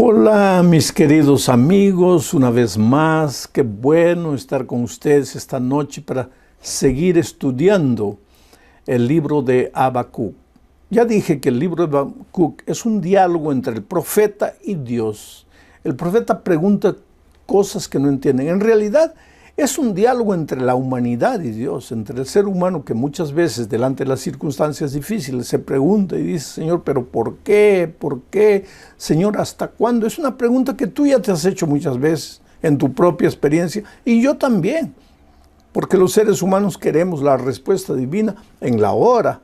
Hola mis queridos amigos, una vez más, qué bueno estar con ustedes esta noche para seguir estudiando el libro de Habacuc. Ya dije que el libro de Habacuc es un diálogo entre el profeta y Dios. El profeta pregunta cosas que no entienden. En realidad es un diálogo entre la humanidad y Dios, entre el ser humano que muchas veces delante de las circunstancias difíciles se pregunta y dice, Señor, ¿pero por qué? ¿Por qué? Señor, ¿hasta cuándo? Es una pregunta que tú ya te has hecho muchas veces en tu propia experiencia y yo también, porque los seres humanos queremos la respuesta divina en la hora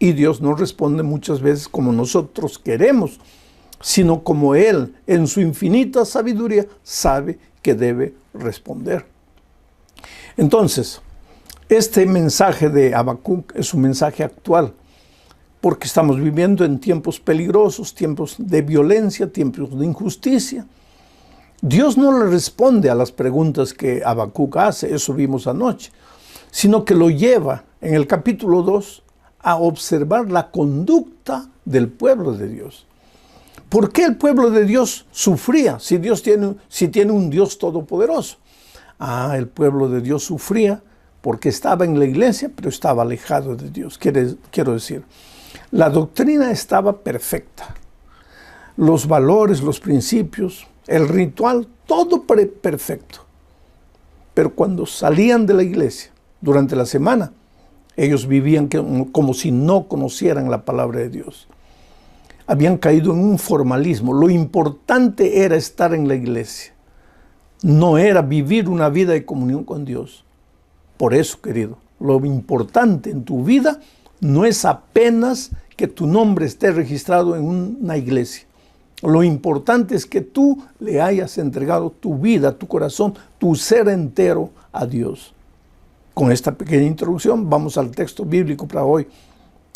y Dios no responde muchas veces como nosotros queremos, sino como Él en su infinita sabiduría sabe que debe responder. Entonces, este mensaje de Habacuc es un mensaje actual, porque estamos viviendo en tiempos peligrosos, tiempos de violencia, tiempos de injusticia. Dios no le responde a las preguntas que Habacuc hace, eso vimos anoche, sino que lo lleva en el capítulo 2 a observar la conducta del pueblo de Dios. ¿Por qué el pueblo de Dios sufría si tiene un Dios todopoderoso? El pueblo de Dios sufría porque estaba en la iglesia, pero estaba alejado de Dios. Quiero decir, la doctrina estaba perfecta. Los valores, los principios, el ritual, todo perfecto. Pero cuando salían de la iglesia durante la semana, ellos vivían como si no conocieran la palabra de Dios. Habían caído en un formalismo. Lo importante era estar en la iglesia. No era vivir una vida de comunión con Dios. Por eso, querido, lo importante en tu vida no es apenas que tu nombre esté registrado en una iglesia. Lo importante es que tú le hayas entregado tu vida, tu corazón, tu ser entero a Dios. Con esta pequeña introducción vamos al texto bíblico para hoy.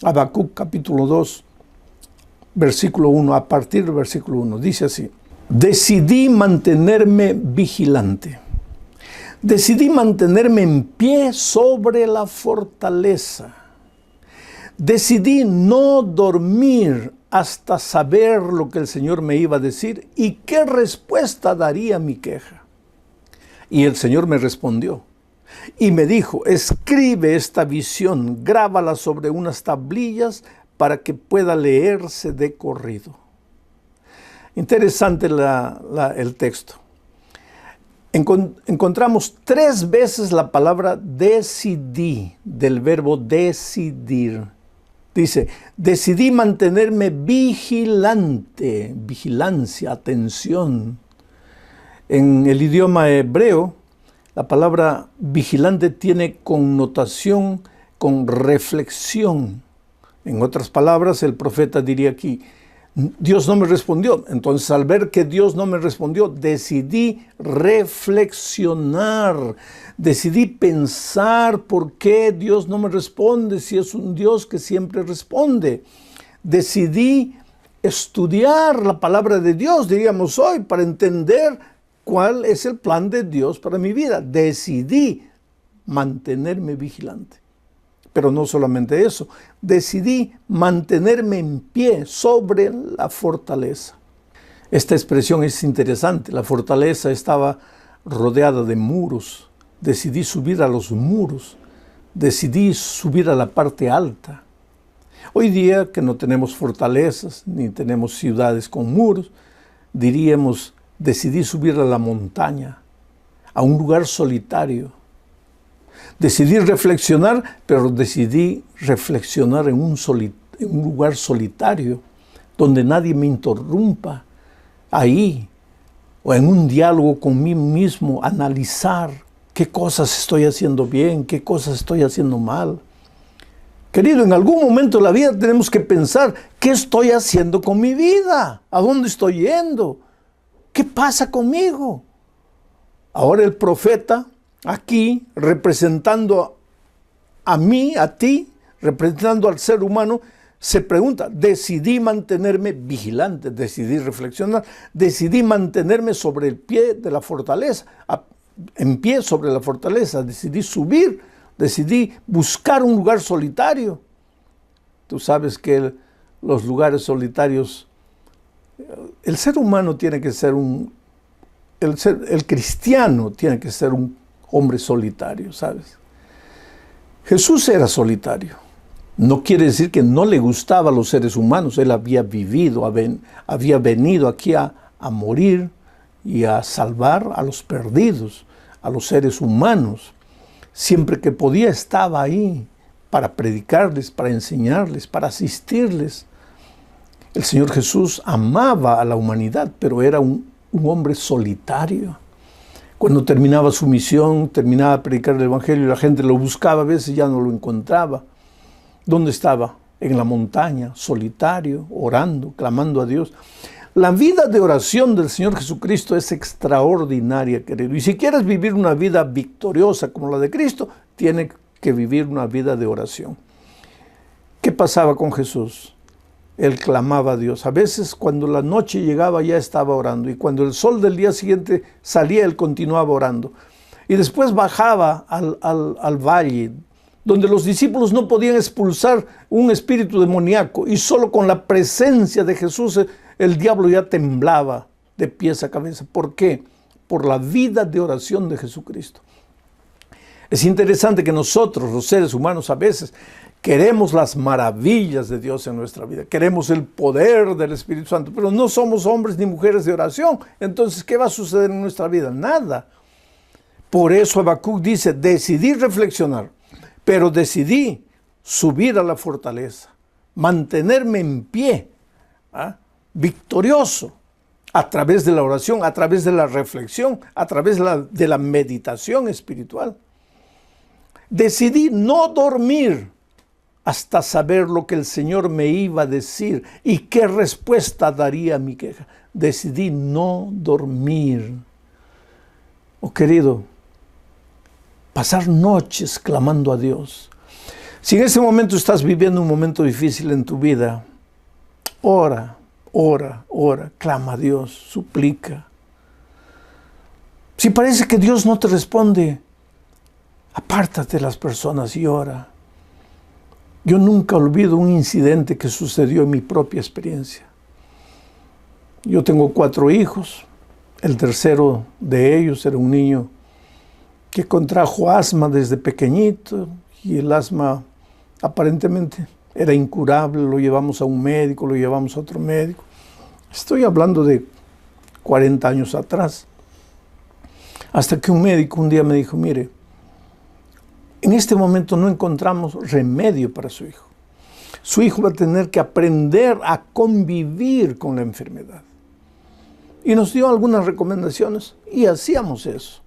Habacuc capítulo 2, versículo 1, a partir del versículo 1, dice así. Decidí mantenerme vigilante. Decidí mantenerme en pie sobre la fortaleza. Decidí no dormir hasta saber lo que el Señor me iba a decir y qué respuesta daría a mi queja. Y el Señor me respondió y me dijo, escribe esta visión, grábala sobre unas tablillas para que pueda leerse de corrido. Interesante el texto. Encontramos 3 veces la palabra decidí, del verbo decidir. Dice, decidí mantenerme vigilante, vigilancia, atención. En el idioma hebreo, la palabra vigilante tiene connotación con reflexión. En otras palabras, el profeta diría aquí, Dios no me respondió. Entonces, al ver que Dios no me respondió, decidí reflexionar, decidí pensar por qué Dios no me responde si es un Dios que siempre responde. Decidí estudiar la palabra de Dios, diríamos hoy, para entender cuál es el plan de Dios para mi vida. Decidí mantenerme vigilante. Pero no solamente eso, decidí mantenerme en pie sobre la fortaleza. Esta expresión es interesante. La fortaleza estaba rodeada de muros. Decidí subir a los muros. Decidí subir a la parte alta. Hoy día que no tenemos fortalezas, ni tenemos ciudades con muros, diríamos, decidí subir a la montaña, a un lugar solitario. Decidí reflexionar, pero decidí reflexionar en un lugar solitario, donde nadie me interrumpa, ahí, o en un diálogo conmigo mismo, analizar qué cosas estoy haciendo bien, qué cosas estoy haciendo mal. Querido, en algún momento de la vida tenemos que pensar, ¿qué estoy haciendo con mi vida? ¿A dónde estoy yendo? ¿Qué pasa conmigo? Ahora el profeta, aquí, representando a mí, a ti, representando al ser humano, se pregunta, decidí mantenerme vigilante, decidí reflexionar, decidí mantenerme sobre el pie de la fortaleza, en pie sobre la fortaleza, decidí subir, decidí buscar un lugar solitario. Tú sabes que los lugares solitarios El ser humano tiene que ser el cristiano tiene que ser un hombre solitario, ¿sabes? Jesús era solitario. No quiere decir que no le gustaban los seres humanos. Él había vivido, había venido aquí a morir y a salvar a los perdidos, a los seres humanos. Siempre que podía estaba ahí para predicarles, para enseñarles, para asistirles. El Señor Jesús amaba a la humanidad, pero era un hombre solitario. Cuando terminaba su misión, terminaba de predicar el Evangelio y la gente lo buscaba, a veces ya no lo encontraba. ¿Dónde estaba? En la montaña, solitario, orando, clamando a Dios. La vida de oración del Señor Jesucristo es extraordinaria, querido. Y si quieres vivir una vida victoriosa como la de Cristo, tienes que vivir una vida de oración. ¿Qué pasaba con Jesús? Él clamaba a Dios. A veces cuando la noche llegaba ya estaba orando. Y cuando el sol del día siguiente salía, él continuaba orando. Y después bajaba al valle, donde los discípulos no podían expulsar un espíritu demoníaco. Y solo con la presencia de Jesús el diablo ya temblaba de pies a cabeza. ¿Por qué? Por la vida de oración de Jesucristo. Es interesante que nosotros, los seres humanos, a veces queremos las maravillas de Dios en nuestra vida. Queremos el poder del Espíritu Santo, pero no somos hombres ni mujeres de oración. Entonces, ¿qué va a suceder en nuestra vida? Nada. Por eso Habacuc dice, decidí reflexionar, pero decidí subir a la fortaleza, mantenerme en pie, victorioso, a través de la oración, a través de la reflexión, a través de la meditación espiritual. Decidí no dormir hasta saber lo que el Señor me iba a decir y qué respuesta daría a mi queja. Decidí no dormir. Oh, querido, pasar noches clamando a Dios. Si en ese momento estás viviendo un momento difícil en tu vida, ora, clama a Dios, suplica. Si parece que Dios no te responde, apártate de las personas y ora. Yo nunca olvido un incidente que sucedió en mi propia experiencia. Yo tengo 4 hijos. El tercero de ellos era un niño que contrajo asma desde pequeñito y el asma aparentemente era incurable. Lo llevamos a un médico, lo llevamos a otro médico. Estoy hablando de 40 años atrás. Hasta que un médico un día me dijo, mire, en este momento no encontramos remedio para su hijo. Su hijo va a tener que aprender a convivir con la enfermedad. Y nos dio algunas recomendaciones y hacíamos eso.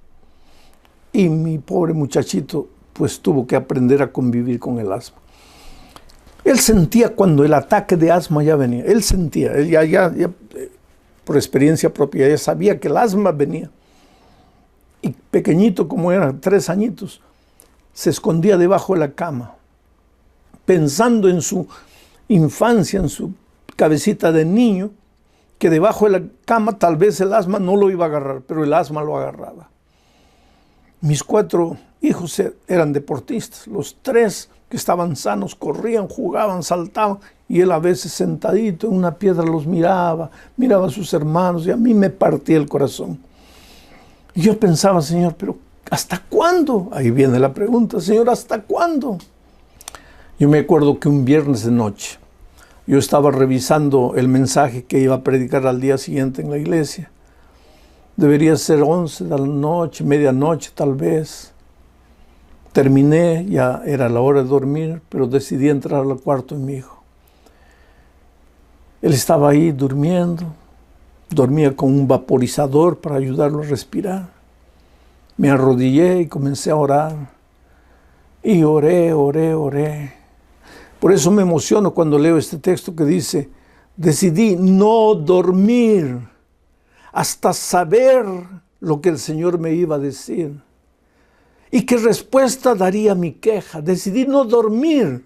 Y mi pobre muchachito pues tuvo que aprender a convivir con el asma. Él sentía cuando el ataque de asma ya venía. Él sentía, él ya por experiencia propia, ya sabía que el asma venía. Y pequeñito como era, 3 añitos, se escondía debajo de la cama, pensando en su infancia, en su cabecita de niño, que debajo de la cama tal vez el asma no lo iba a agarrar, pero el asma lo agarraba. Mis 4 hijos eran deportistas, los 3 que estaban sanos corrían, jugaban, saltaban, y él a veces sentadito en una piedra los miraba a sus hermanos, y a mí me partía el corazón. Y yo pensaba, Señor, pero ¿hasta cuándo? Ahí viene la pregunta, Señor, ¿hasta cuándo? Yo me acuerdo que un viernes de noche, yo estaba revisando el mensaje que iba a predicar al día siguiente en la iglesia. Debería ser 11 de la noche, medianoche tal vez. Terminé, ya era la hora de dormir, pero decidí entrar al cuarto de mi hijo. Él estaba ahí durmiendo, dormía con un vaporizador para ayudarlo a respirar. Me arrodillé y comencé a orar. Y oré. Por eso me emociono cuando leo este texto que dice, decidí no dormir hasta saber lo que el Señor me iba a decir. ¿Y qué respuesta daría a mi queja? Decidí no dormir.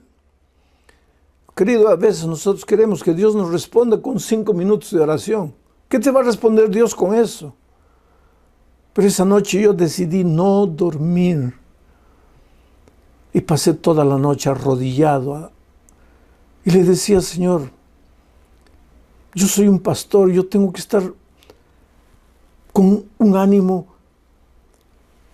Querido, a veces nosotros queremos que Dios nos responda con 5 minutos de oración. ¿Qué te va a responder Dios con eso? Pero esa noche yo decidí no dormir. Y pasé toda la noche arrodillado. Y le decía, Señor, yo soy un pastor, yo tengo que estar con un ánimo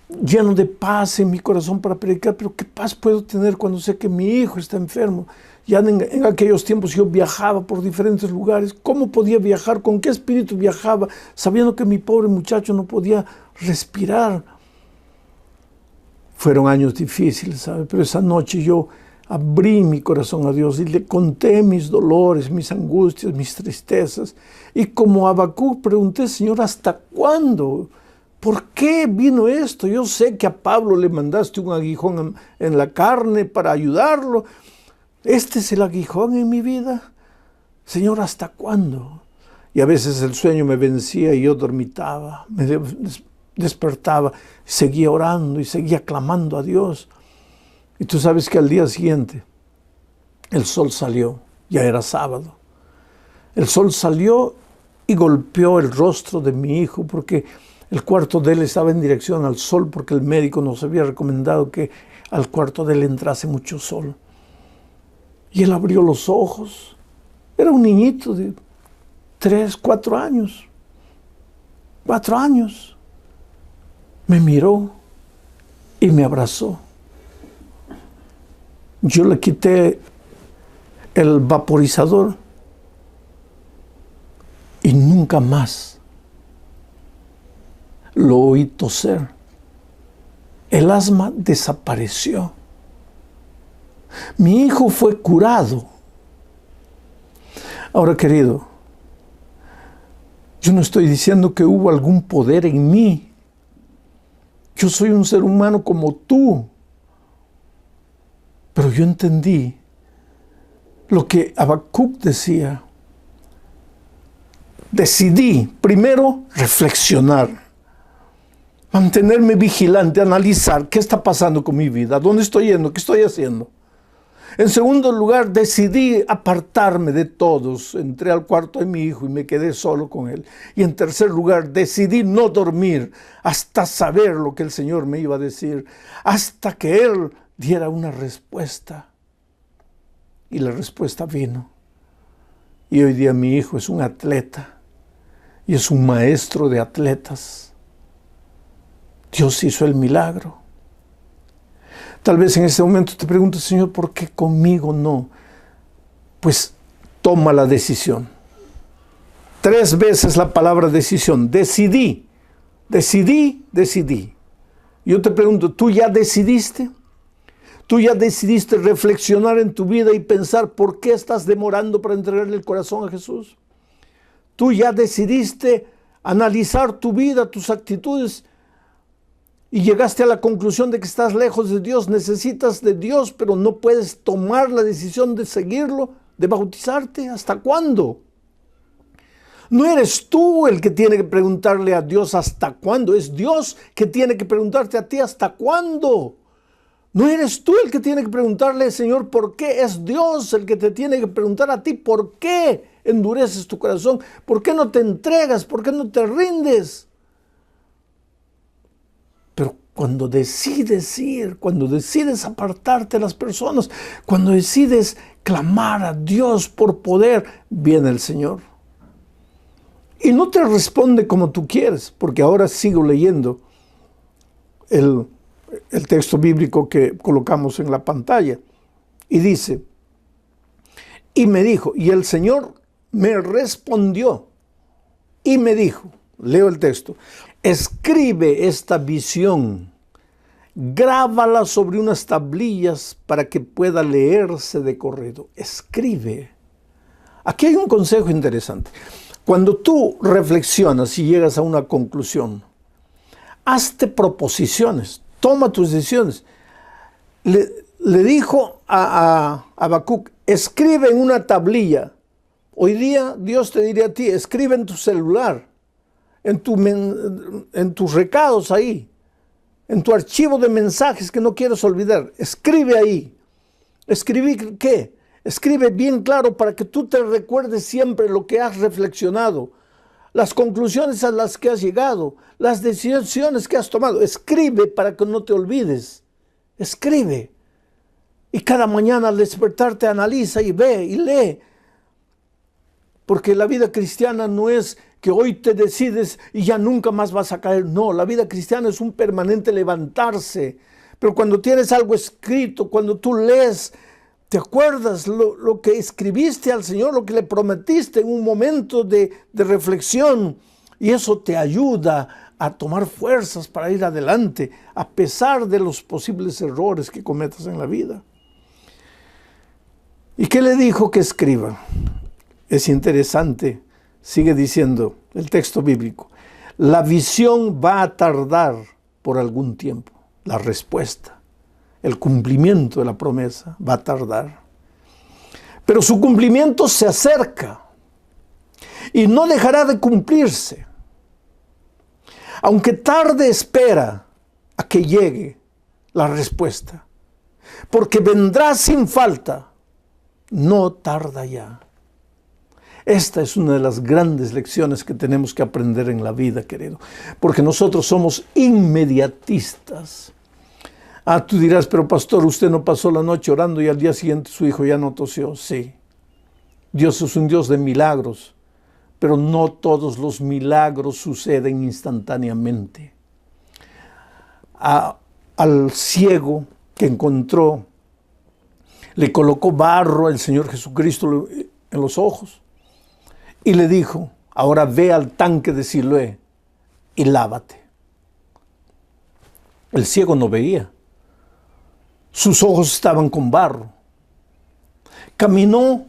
lleno de paz en mi corazón para predicar, pero ¿qué paz puedo tener cuando sé que mi hijo está enfermo? Ya en aquellos tiempos yo viajaba por diferentes lugares. ¿Cómo podía viajar? ¿Con qué espíritu viajaba? Sabiendo que mi pobre muchacho no podía respirar. Fueron años difíciles, ¿sabe? Pero esa noche yo abrí mi corazón a Dios y le conté mis dolores, mis angustias, mis tristezas. Y como Habacuc pregunté, Señor, ¿hasta cuándo? ¿Por qué vino esto? Yo sé que a Pablo le mandaste un aguijón en la carne para ayudarlo. ¿Este es el aguijón en mi vida? Señor, ¿hasta cuándo? Y a veces el sueño me vencía y yo dormitaba, me despertaba, seguía orando y seguía clamando a Dios. Y tú sabes que al día siguiente el sol salió, ya era sábado. El sol salió y golpeó el rostro de mi hijo porque el cuarto de él estaba en dirección al sol porque el médico nos había recomendado que al cuarto de él entrase mucho sol. Y él abrió los ojos. Era un niñito de 3, 4 años. 4 años. Me miró y me abrazó. Yo le quité el vaporizador y nunca más lo oí toser. El asma desapareció. Mi hijo fue curado. Ahora, querido, yo no estoy diciendo que hubo algún poder en mí. Yo soy un ser humano como tú. Pero yo entendí lo que Habacuc decía. Decidí primero reflexionar, mantenerme vigilante, analizar qué está pasando con mi vida, dónde estoy yendo, qué estoy haciendo. En segundo lugar, decidí apartarme de todos. Entré al cuarto de mi hijo y me quedé solo con él. Y en tercer lugar, decidí no dormir hasta saber lo que el Señor me iba a decir, hasta que Él diera una respuesta. Y la respuesta vino. Y hoy día mi hijo es un atleta y es un maestro de atletas. Dios hizo el milagro. Tal vez en ese momento te preguntes, Señor, ¿por qué conmigo no? Pues toma la decisión. 3 veces la palabra decisión. Decidí, decidí, decidí. Yo te pregunto, ¿tú ya decidiste? ¿Tú ya decidiste reflexionar en tu vida y pensar por qué estás demorando para entregarle el corazón a Jesús? ¿Tú ya decidiste analizar tu vida, tus actitudes y llegaste a la conclusión de que estás lejos de Dios, necesitas de Dios, pero no puedes tomar la decisión de seguirlo, de bautizarte? ¿Hasta cuándo? No eres tú el que tiene que preguntarle a Dios hasta cuándo, es Dios que tiene que preguntarte a ti hasta cuándo. No eres tú el que tiene que preguntarle, Señor, ¿por qué? Es Dios el que te tiene que preguntar a ti, ¿por qué endureces tu corazón? ¿Por qué no te entregas? ¿Por qué no te rindes? Pero cuando decides ir, cuando decides apartarte de las personas, cuando decides clamar a Dios por poder, viene el Señor. Y no te responde como tú quieres, porque ahora sigo leyendo el texto bíblico que colocamos en la pantalla. Y dice, y me dijo, y el Señor me respondió y me dijo, leo el texto, escribe esta visión, grábala sobre unas tablillas para que pueda leerse de corrido. Escribe. Aquí hay un consejo interesante. Cuando tú reflexionas y llegas a una conclusión, hazte proposiciones, toma tus decisiones. Le dijo a Habacuc, escribe en una tablilla. Hoy día Dios te diría a ti, escribe en tu celular, en tus recados ahí, en tu archivo de mensajes que no quieres olvidar. Escribe ahí. ¿Escribir qué? Escribe bien claro para que tú te recuerdes siempre lo que has reflexionado, las conclusiones a las que has llegado, las decisiones que has tomado. Escribe para que no te olvides. Escribe. Y cada mañana al despertarte analiza y ve y lee. Porque la vida cristiana no es que hoy te decides y ya nunca más vas a caer. No, la vida cristiana es un permanente levantarse. Pero cuando tienes algo escrito, cuando tú lees, te acuerdas lo que escribiste al Señor, lo que le prometiste en un momento de reflexión. Y eso te ayuda a tomar fuerzas para ir adelante, a pesar de los posibles errores que cometas en la vida. ¿Y qué le dijo que escriba? Es interesante, sigue diciendo el texto bíblico. La visión va a tardar por algún tiempo. La respuesta, el cumplimiento de la promesa va a tardar. Pero su cumplimiento se acerca y no dejará de cumplirse. Aunque tarde, espera a que llegue la respuesta, porque vendrá sin falta, no tarda ya. Esta es una de las grandes lecciones que tenemos que aprender en la vida, querido, porque nosotros somos inmediatistas. Tú dirás, pero pastor, usted no pasó la noche orando y al día siguiente su hijo ya no tosió. Sí, Dios es un Dios de milagros, pero no todos los milagros suceden instantáneamente. Al ciego que encontró, le colocó barro el Señor Jesucristo en los ojos y le dijo, ahora ve al tanque de Siloé y lávate. El ciego no veía. Sus ojos estaban con barro. Caminó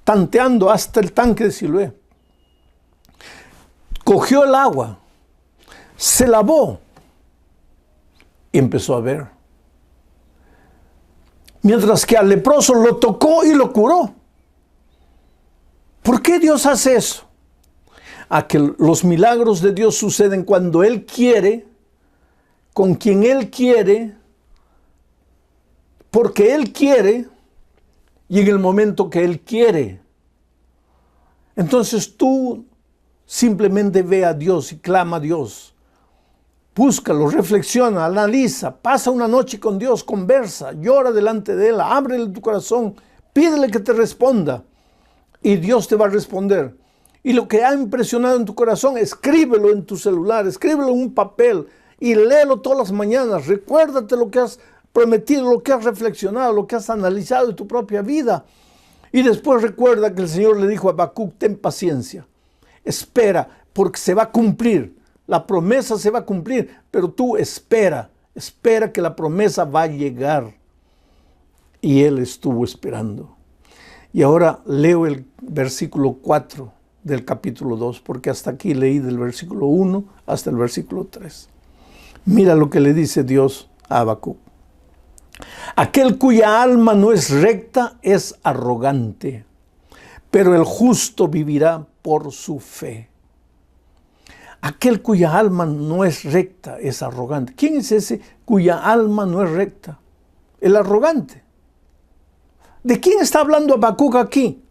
tanteando hasta el tanque de Siloé. Cogió el agua, se lavó y empezó a ver. Mientras que al leproso lo tocó y lo curó. ¿Por qué Dios hace eso? Que los milagros de Dios suceden cuando Él quiere, con quien Él quiere, porque Él quiere y en el momento que Él quiere. Entonces tú simplemente ve a Dios y clama a Dios. Búscalo, reflexiona, analiza, pasa una noche con Dios, conversa, llora delante de Él, ábrele tu corazón, pídele que te responda y Dios te va a responder. Y lo que ha impresionado en tu corazón, escríbelo en tu celular, escríbelo en un papel y léelo todas las mañanas. Recuérdate lo que has prometido, lo que has reflexionado, lo que has analizado de tu propia vida. Y después recuerda que el Señor le dijo a Habacuc, ten paciencia, espera, porque se va a cumplir. La promesa se va a cumplir, pero tú espera que la promesa va a llegar. Y él estuvo esperando. Y ahora leo el versículo 4 del capítulo 2, porque hasta aquí leí del versículo 1 hasta el versículo 3. Mira lo que le dice Dios a Habacuc. Aquel cuya alma no es recta es arrogante, pero el justo vivirá por su fe. Aquel cuya alma no es recta es arrogante. ¿Quién es ese cuya alma no es recta? El arrogante. ¿De quién está hablando Habacuc aquí?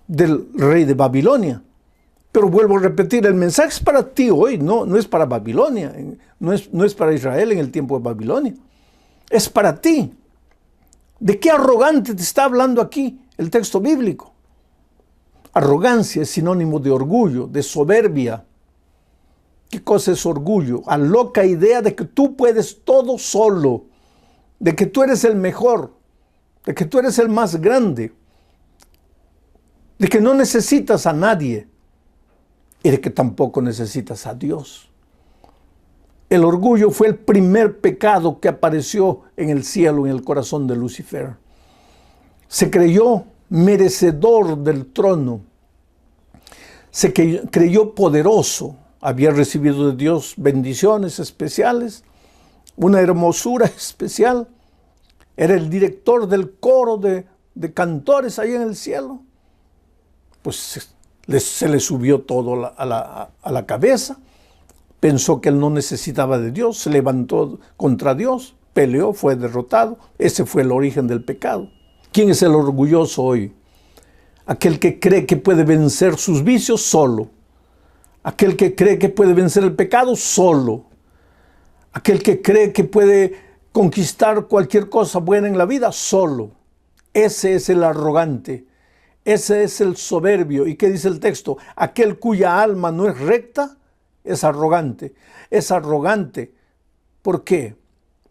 Del rey de Babilonia. Pero vuelvo a repetir, el mensaje es para ti hoy, no es para Babilonia, no es para Israel en el tiempo de Babilonia. Es para ti. ¿De qué arrogante te está hablando aquí el texto bíblico? Arrogancia es sinónimo de orgullo, de soberbia. ¿Qué cosa es orgullo? A loca idea de que tú puedes todo solo, de que tú eres el mejor, de que tú eres el más grande, de que no necesitas a nadie y de que tampoco necesitas a Dios. El orgullo fue el primer pecado que apareció en el cielo, en el corazón de Lucifer. Se creyó merecedor del trono, se creyó poderoso, había recibido de Dios bendiciones especiales, una hermosura especial, era el director del coro de cantores ahí en el cielo. Pues se le subió todo a la cabeza, pensó que él no necesitaba de Dios, se levantó contra Dios, peleó, fue derrotado. Ese fue el origen del pecado. ¿Quién es el orgulloso hoy? Aquel que cree que puede vencer sus vicios solo. Aquel que cree que puede vencer el pecado solo. Aquel que cree que puede conquistar cualquier cosa buena en la vida solo. Ese es el arrogante. Ese es el soberbio. ¿Y qué dice el texto? Aquel cuya alma no es recta es arrogante. Es arrogante. ¿Por qué?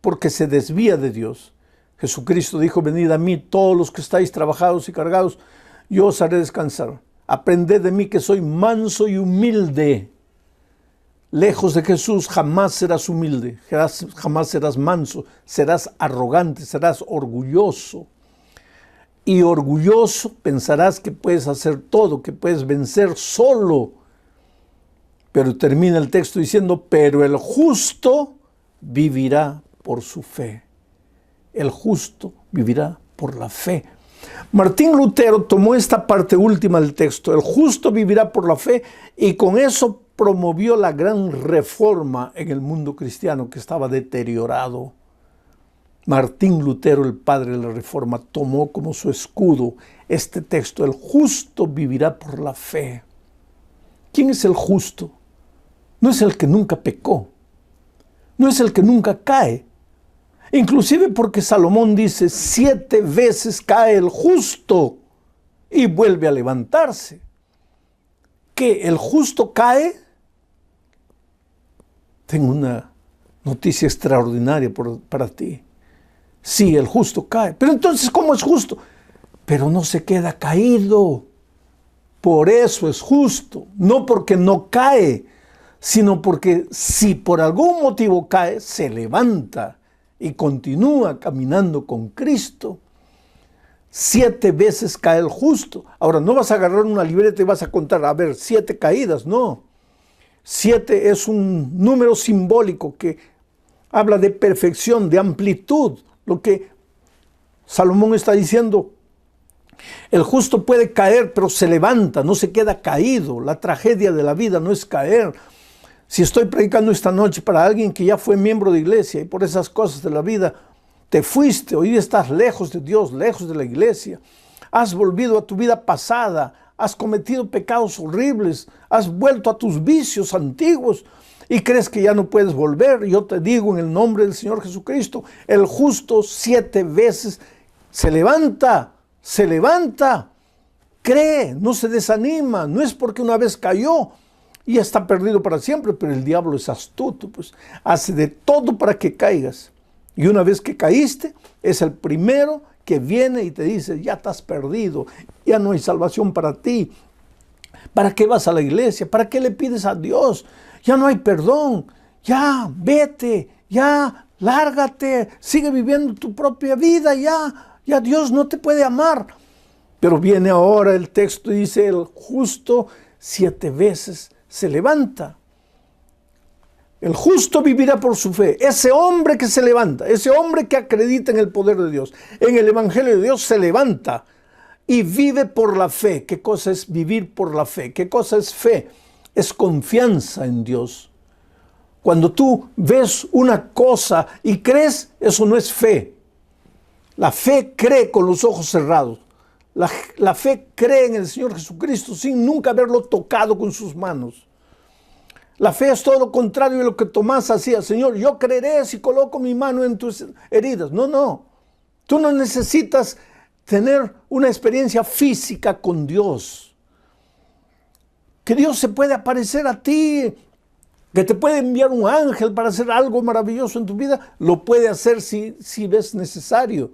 Porque se desvía de Dios. Jesucristo dijo, venid a mí todos los que estáis trabajados y cargados, yo os haré descansar. Aprended de mí que soy manso y humilde. Lejos de Jesús jamás serás humilde, jamás serás manso, serás arrogante, serás orgulloso. Y orgulloso pensarás que puedes hacer todo, que puedes vencer solo. Pero termina el texto diciendo, pero el justo vivirá por su fe. El justo vivirá por la fe. Martín Lutero tomó esta parte última del texto, el justo vivirá por la fe, y con eso promovió la gran reforma en el mundo cristiano que estaba deteriorado. Martín Lutero, el padre de la reforma, tomó como su escudo este texto, el justo vivirá por la fe. ¿Quién es el justo? No es el que nunca pecó, no es el que nunca cae. Inclusive porque Salomón dice, 7 veces cae el justo y vuelve a levantarse. ¿Que el justo cae? Tengo una noticia extraordinaria para ti. Sí, el justo cae. Pero entonces, ¿cómo es justo? Pero no se queda caído. Por eso es justo. No porque no cae, sino porque si por algún motivo cae, se levanta y continúa caminando con Cristo. 7 veces cae el justo. Ahora, no vas a agarrar una libreta y vas a contar, a ver, 7 caídas, no. 7 es un número simbólico que habla de perfección, de amplitud. Lo que Salomón está diciendo, el justo puede caer, pero se levanta, no se queda caído. La tragedia de la vida no es caer. Si estoy predicando esta noche para alguien que ya fue miembro de iglesia y por esas cosas de la vida te fuiste, hoy estás lejos de Dios, lejos de la iglesia, has volvido a tu vida pasada, has cometido pecados horribles, has vuelto a tus vicios antiguos y crees que ya no puedes volver, yo te digo en el nombre del Señor Jesucristo, el justo 7 veces se levanta, cree, no se desanima, no es porque una vez cayó y está perdido para siempre, pero el diablo es astuto, pues hace de todo para que caigas. Y una vez que caíste, es el primero que viene y te dice, ya estás perdido, ya no hay salvación para ti. ¿Para qué vas a la iglesia? ¿Para qué le pides a Dios? Ya no hay perdón, ya vete, ya lárgate, sigue viviendo tu propia vida, ya Dios no te puede amar. Pero viene ahora el texto y dice, el justo 7 veces se levanta. El justo vivirá por su fe. Ese hombre que se levanta, ese hombre que acredita en el poder de Dios, en el Evangelio de Dios, se levanta y vive por la fe. ¿Qué cosa es vivir por la fe? ¿Qué cosa es fe? Es confianza en Dios. Cuando tú ves una cosa y crees, eso no es fe. La fe cree con los ojos cerrados. La fe cree en el Señor Jesucristo sin nunca haberlo tocado con sus manos. La fe es todo lo contrario de lo que Tomás hacía. Señor, yo creeré si coloco mi mano en tus heridas. No. Tú no necesitas tener una experiencia física con Dios. Que Dios se puede aparecer a ti, que te puede enviar un ángel para hacer algo maravilloso en tu vida. Lo puede hacer si ves necesario.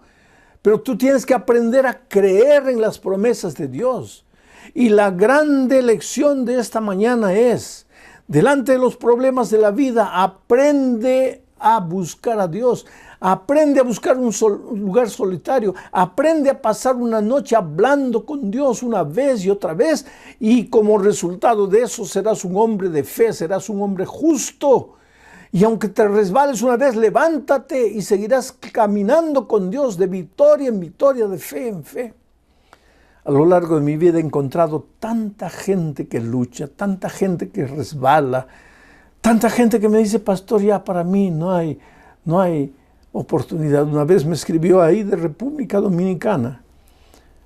Pero tú tienes que aprender a creer en las promesas de Dios. Y la grande lección de esta mañana es, delante de los problemas de la vida, aprende a buscar a Dios. Aprende a buscar un lugar solitario. Aprende a pasar una noche hablando con Dios una vez y otra vez. Y como resultado de eso serás un hombre de fe, serás un hombre justo. Y aunque te resbales una vez, levántate y seguirás caminando con Dios de victoria en victoria, de fe en fe. A lo largo de mi vida he encontrado tanta gente que lucha, tanta gente que resbala, tanta gente que me dice, pastor, ya para mí no hay oportunidad. Una vez me escribió ahí de República Dominicana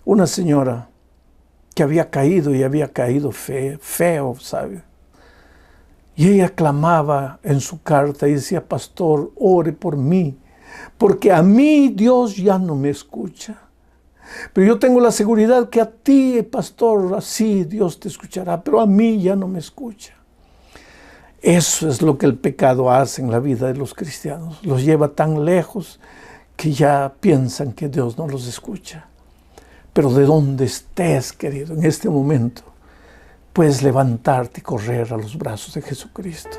una señora que había caído y había caído feo, ¿sabe? Y ella clamaba en su carta y decía, pastor, ore por mí, porque a mí Dios ya no me escucha. Pero yo tengo la seguridad que a ti, pastor, así Dios te escuchará, pero a mí ya no me escucha. Eso es lo que el pecado hace en la vida de los cristianos. Los lleva tan lejos que ya piensan que Dios no los escucha. Pero de donde estés, querido, en este momento, puedes levantarte y correr a los brazos de Jesucristo.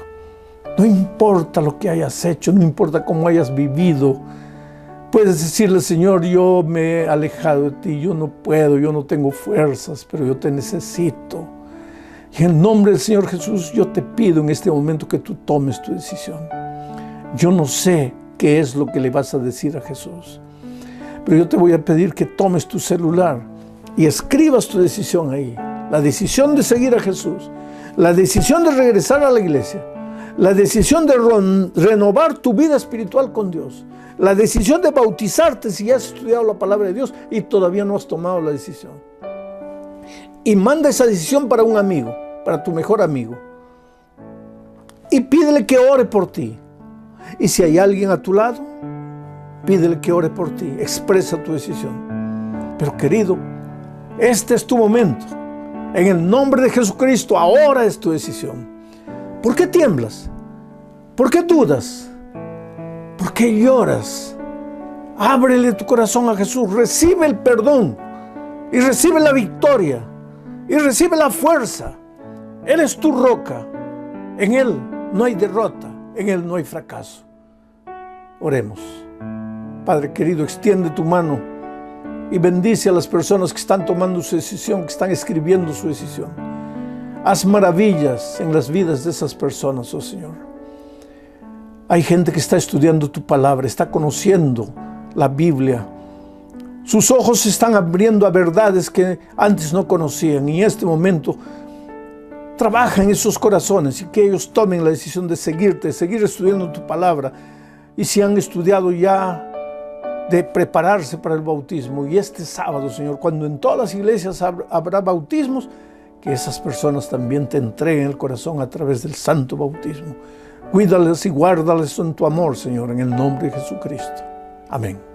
No importa lo que hayas hecho, no importa cómo hayas vivido. Puedes decirle, Señor, yo me he alejado de ti, yo no puedo, yo no tengo fuerzas, pero yo te necesito. Y en el nombre del Señor Jesús, yo te pido en este momento que tú tomes tu decisión. Yo no sé qué es lo que le vas a decir a Jesús, pero yo te voy a pedir que tomes tu celular y escribas tu decisión ahí. La decisión de seguir a Jesús, la decisión de regresar a la iglesia, la decisión de renovar tu vida espiritual con Dios, la decisión de bautizarte si ya has estudiado la palabra de Dios y todavía no has tomado la decisión. Y manda esa decisión para un amigo, para tu mejor amigo. Y pídele que ore por ti. Y si hay alguien a tu lado, pídele que ore por ti. Expresa tu decisión. Pero querido, este es tu momento. En el nombre de Jesucristo, ahora es tu decisión. ¿Por qué tiemblas? ¿Por qué dudas? ¿Por qué lloras? Ábrele tu corazón a Jesús. Recibe el perdón. Y recibe la victoria. Y recibe la fuerza. Él es tu roca. En Él no hay derrota. En Él no hay fracaso. Oremos. Padre querido, extiende tu mano y bendice a las personas que están tomando su decisión, que están escribiendo su decisión. Haz maravillas en las vidas de esas personas, oh Señor. Hay gente que está estudiando tu palabra, está conociendo la Biblia. Sus ojos se están abriendo a verdades que antes no conocían. Y en este momento trabaja en esos corazones y que ellos tomen la decisión de seguirte, de seguir estudiando tu palabra. Y si han estudiado ya, de prepararse para el bautismo. Y este sábado, Señor, cuando en todas las iglesias habrá bautismos, que esas personas también te entreguen el corazón a través del santo bautismo. Cuídales y guárdales en tu amor, Señor, en el nombre de Jesucristo. Amén.